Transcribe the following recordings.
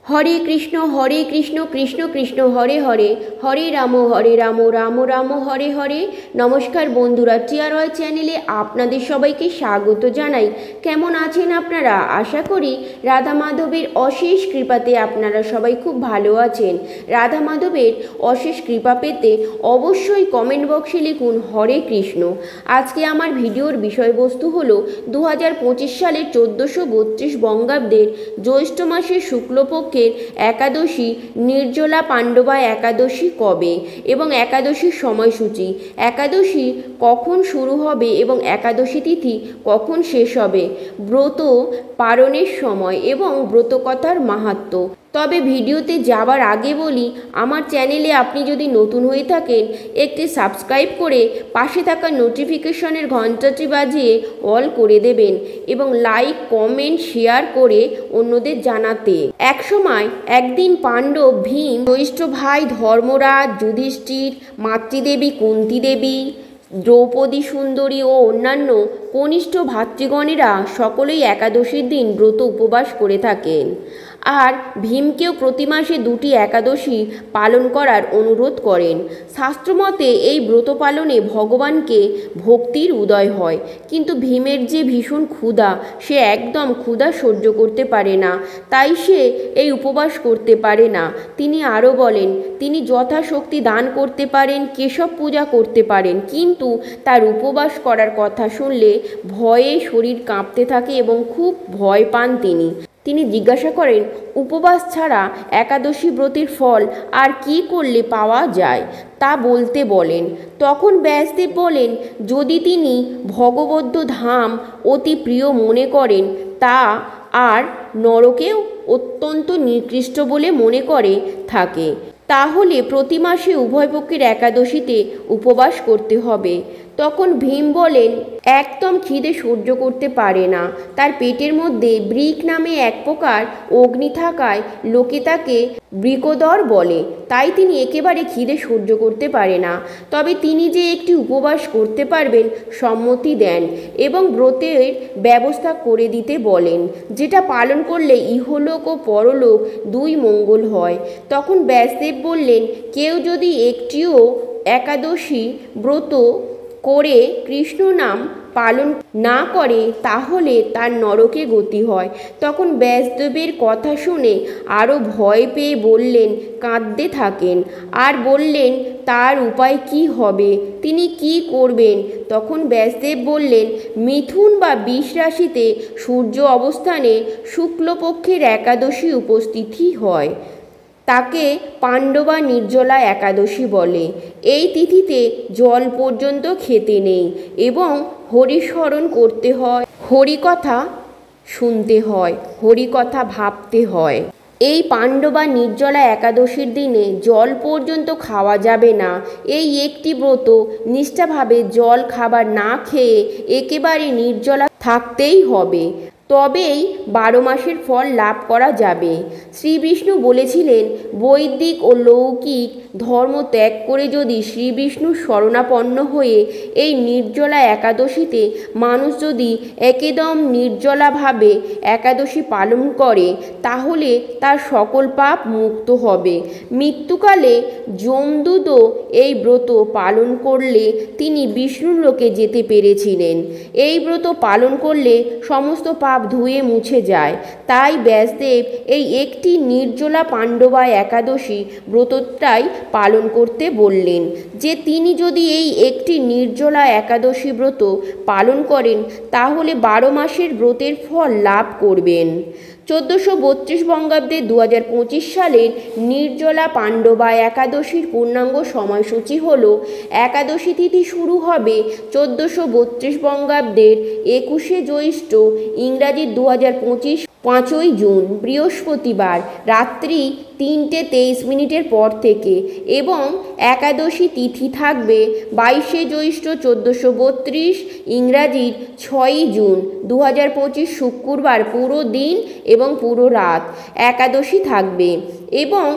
হরে কৃষ্ণ কৃষ্ণ কৃষ্ণ হরে হরে, হরে রাম রাম রাম হরে হরে। নমস্কার বন্ধুরা, টিআরওয়াই চ্যানেলে আপনাদের সবাইকে স্বাগত জানাই। কেমন আছেন আপনারা? আশা করি রাধা মাধবের অশেষ কৃপাতে আপনারা সবাই খুব ভালো আছেন। রাধা মাধবের অশেষ কৃপা পেতে অবশ্যই কমেন্ট বক্সে লিখুন হরে কৃষ্ণ। আজকে আমার ভিডিওর বিষয়বস্তু হলো 2025 সালের 1432 বঙ্গাব্দের জ্যৈষ্ঠ মাসের শুক্লপক্ষের একাদশী নির্জলা পাণ্ডবা একাদশী কবে এবং একাদশীর সময়সূচি, একাদশী কখন শুরু হবে এবং একাদশী তিথি কখন শেষ হবে, ব্রত পালনের সময় এবং ব্রতকথার মাহাত্ম্য। তবে ভিডিওতে যাবার আগে বলি, আমার চ্যানেলে আপনি যদি নতুন হয়ে থাকেন একটি সাবস্ক্রাইব করে পাশে থাকা নোটিফিকেশনের ঘন্টাটি বাজিয়ে অল করে দেবেন এবং লাইক কমেন্ট শেয়ার করে অন্যদের জানাতে। একদিন পাণ্ডব, ভীম, জ্যৈষ্ঠ ভাই ধর্মরাজ, যুধিষ্ঠির, মাতৃদেবী কুন্তী দেবী, দ্রৌপদী সুন্দরী ও অন্যান্য কনিষ্ঠ ভাতৃগণেরা সকলেই একাদশীর দিন ব্রত উপবাস করে থাকেন। আর ভীমকেও প্রতি মাসে 2টি একাদশী পালন করার অনুরোধ করেন। শাস্ত্রমতে এই ব্রত পালনে ভগবানকে ভক্তির উদয় হয়, কিন্তু ভীমের যে ভীষণ ক্ষুধা, সে একদম ক্ষুধা সহ্য করতে পারে না, তাই সে এই উপবাস করতে পারে না। তিনি আরও বলেন, তিনি যথাশক্তি দান করতে পারেন, কেশব পূজা করতে পারেন, কিন্তু তার উপবাস করার কথা শুনলে ভয়ে শরীর কাঁপতে থাকে এবং খুব ভয় পান। তিনি জিজ্ঞাসা করেন, উপবাস ছাড়া একাদশী ব্রতের ফল আর কি করলে পাওয়া যায় তা বলতে বলেন। তখন ব্যাসদেব বলেন, যদি তিনি ভগবদ্য ধাম অতি প্রিয় মনে করেন, তা আর নরকেও অত্যন্ত নিকৃষ্ট বলে মনে করে থাকে, তাহলে প্রতি মাসে উভয় পক্ষের একাদশীতে উপবাস করতে হবে। তখন ভীম বলেন, একদম খিদে সহ্য করতে পারে না, তার পেটের মধ্যে বৃক নামে এক প্রকার অগ্নি থাকায় লোকে তাকে বৃকোদর বলে, তাই তিনি একেবারে খিদে সহ্য করতে পারে না। তবে তিনি যে একটি উপবাস করতে পারবেন সম্মতি দেন এবং ব্রতের ব্যবস্থা করে দিতে বলেন, যেটা পালন করলে ইহলোক ও পরলোক দুই মঙ্গল হয়। তখন ব্যাসদেব বললেন, কেউ যদি একটিও একাদশী ব্রত করে কৃষ্ণ নাম পালন না করে, তাহলে তার নরকে গতি হয়। তখন ব্যাসদেবের কথা শুনে আরও ভয় পেয়ে বললেন, কাঁদতে থাকেন আর বললেন, তার উপায় কি হবে, তিনি কি করবেন? তখন ব্যাসদেব বললেন, মিথুন বা বৃষ রাশিতে সূর্য অবস্থানে শুক্লপক্ষের একাদশী উপস্থিতি হয়, তাকে পাণ্ডবা নির্জলা একাদশী বলে। এই তিথিতে জল পর্যন্ত খেতে নেই এবং হরিস্মরণ করতে হয়, হরিকথা শুনতে হয়, হরিকথা ভাবতে হয়। এই পাণ্ডবা নির্জলা একাদশীর দিনে জল পর্যন্ত খাওয়া যাবে না। এই একটি ব্রত নিষ্ঠাভাবে জল খাবার না খেয়ে একেবারে নির্জলা থাকতেই হবে, তবেই 12 মাসের ফল লাভ করা যাবে। শ্রীবিষ্ণু বলেছিলেন, বৈদিক ও লৌকিক ধর্ম ত্যাগ করে যদি শ্রীবিষ্ণুর শরণাপন্ন হয়ে এই নির্জলা একাদশীতে মানুষ যদি একদম নির্জলাভাবে একাদশী পালন করে, তাহলে তার সকল পাপ মুক্ত হবে। মৃত্যুকালে যমদূতও এই ব্রত পালন করলে তিনি বিষ্ণুর লোকে যেতে পেরেছিলেন। এই ব্রত পালন করলে সমস্ত পাপ ধুয়ে মুছে যায়। তাই ব্যাসদেব এই একটি নির্জলা পাণ্ডবা একাদশী ব্রতটাই পালন করতে বললেন, যে তিনি যদি এই একটি নির্জলা একাদশী ব্রত পালন করেন, তাহলে 12 মাসের ব্রতের ফল লাভ করবেন। 1432 বঙ্গাব্দে 2025 সালের নির্জলা পাণ্ডবা একাদশীর পূর্ণাঙ্গ সময়সূচি হল, একাদশী তিথি শুরু হবে 1432 বঙ্গাব্দের 21শে জ্যৈষ্ঠ, ইংরাজি 2025 5ই জুন বৃহস্পতিবার রাত্রি 3:23 পর থেকে এবং একাদশী তিথি থাকবে 22শে জ্যৈষ্ঠ 1432, ইংরাজির 6ই জুন 2025 শুক্রবার পুরো দিন এবং পুরো রাত একাদশী থাকবে এবং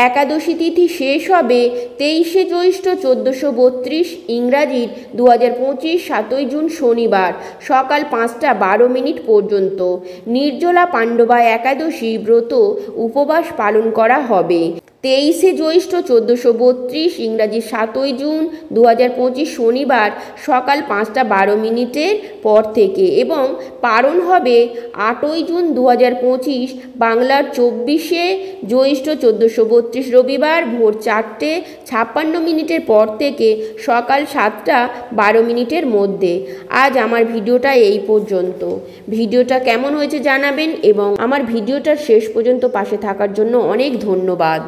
একাদশী তিথি শেষ হবে 23শে জ্যৈষ্ঠ 1432, ইংরাজির 2025 7ই জুন শনিবার সকাল 5টা 12 মিনিট পর্যন্ত। নির্জলা পাণ্ডবা একাদশী ব্রত উপবাস পালন করা হবে। 23শে জ্যৈষ্ঠ 1432, ইংরাজি 7ই জুন 2025 শনিবার সকাল 5:12 পর থেকে এবং পারণ হবে 8ই জুন 2025 বাংলার 24শে জ্যৈষ্ঠ 1432 রবিবার ভোর 4:56 পর থেকে সকাল 7:12 মধ্যে। আজ আমার ভিডিওটা এই পর্যন্ত। ভিডিওটা কেমন হয়েছে জানাবেন এবং আমার ভিডিওটার শেষ পর্যন্ত পাশে থাকার জন্য অনেক ধন্যবাদ।